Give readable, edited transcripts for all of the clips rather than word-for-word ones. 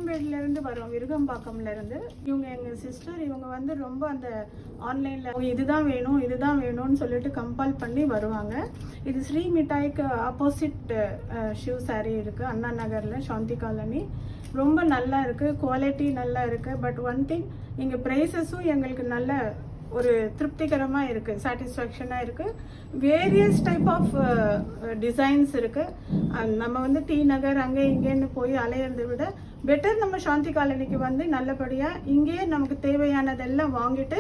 கோயம்பேடுலேருந்து வரோம், விருகம்பாக்கம்லேருந்து. இவங்க எங்கள் சிஸ்டர். இவங்க வந்து ரொம்ப அந்த ஆன்லைனில் இதுதான் வேணும் இதுதான் வேணும்னு சொல்லிட்டு கம்பல் பண்ணி வருவாங்க. இது ஸ்ரீ மிட்டாய்க்கு ஆப்போசிட் ஷிவ் சாரீ இருக்குது, அண்ணா நகரில், சாந்தி காலனி. ரொம்ப நல்லா இருக்குது, குவாலிட்டி நல்லா இருக்குது. பட் ஒன் திங், இங்கே ப்ரைஸஸும் எங்களுக்கு நல்ல ஒரு திருப்திகரமாக இருக்குது, சாட்டிஸ்ஃபேக்ஷனாக இருக்குது. வேரியஸ் டைப் ஆஃப் டிசைன்ஸ் இருக்குது. நம்ம வந்து டி நகர் அங்கே இங்கேன்னு போய் அலையிறதை விட பெட்டர் நம்ம சாந்தி காலனிக்கு வந்து நல்லபடியாக இங்கேயே நமக்கு தேவையானதெல்லாம் வாங்கிட்டு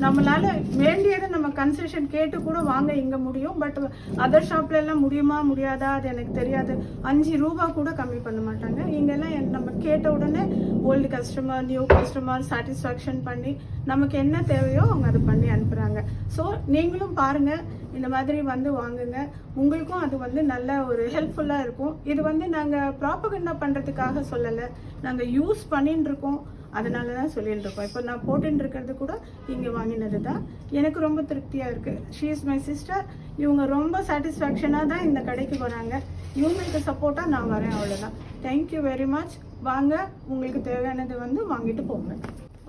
நம்மளால வேண்டியதை நம்ம கன்செஷன் கேட்டு கூட வாங்க இங்கே முடியும். பட் அதர் ஷாப்ல எல்லாம் முடியுமா முடியாதா அது எனக்கு தெரியாது. 5 ரூபா கூட கம்மி பண்ண மாட்டாங்க. இங்கெல்லாம் நம்ம கேட்ட உடனே old customer new customer satisfaction பண்ணி நமக்கு என்ன தேவையோ அவங்க அதை பண்ணி அனுப்புகிறாங்க. ஸோ நீங்களும் பாருங்கள், இந்த மாதிரி வந்து வாங்குங்க. உங்களுக்கும் அது வந்து நல்ல ஒரு ஹெல்ப்ஃபுல்லாக இருக்கும். இது வந்து நாங்கள் ப்ராப்பகண்டா பண்ணுறதுக்காக சொல்லலை, நாங்கள் யூஸ் பண்ணின்னு இருக்கோம், அதனால தான் சொல்லிட்டு இருக்கோம். இப்போ நான் போட்டுன்னு இருக்கிறது கூட இங்கே வாங்கினது தான். எனக்கு ரொம்ப திருப்தியாக இருக்குது. She is my sister. இவங்க ரொம்ப சாட்டிஸ்ஃபேக்ஷனாக தான் இந்த கடைக்கு வராங்க. இவங்களுக்கு சப்போர்ட்டாக நான் வரேன், அவ்வளோதான். Thank you very much. வாங்க, உங்களுக்கு தேவையானது வந்து வாங்கிட்டு போங்க.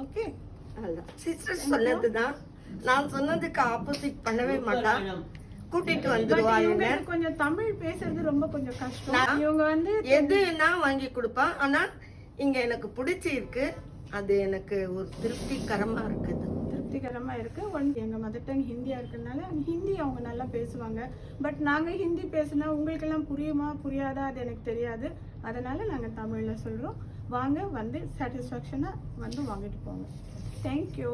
ஓகே, அதான் சிஸ்டர் சொன்னது தான். நான் சொன்னதுக்கு ஆப்போசிட் பண்ணவே மாட்டான், கூட்டிட்டு வந்துருவாங்க. கொஞ்சம் தமிழ் பேசுறது ரொம்ப கொஞ்சம் கஷ்டம். இவங்க வந்து எதுனா வாங்கி கொடுப்பான். ஆனா இங்க எனக்கு பிடிச்சிருக்கு, அது எனக்கு ஒரு திருப்திகரமா இருக்குது. திருப்திகரமா இருக்கு. எங்க மதர் டங் ஹிந்தியா இருக்கிறதுனால ஹிந்தி அவங்க நல்லா பேசுவாங்க. பட் நாங்க ஹிந்தி பேசினா உங்களுக்கு எல்லாம் புரியுமா புரியாதா அது எனக்கு தெரியாது. அதனால நாங்க தமிழ்ல சொல்றோம். வாங்க, வந்து சாட்டிஸ்ஃபேக்ஷனா வந்து வாங்கிட்டு போங்க. தேங்க்யூ.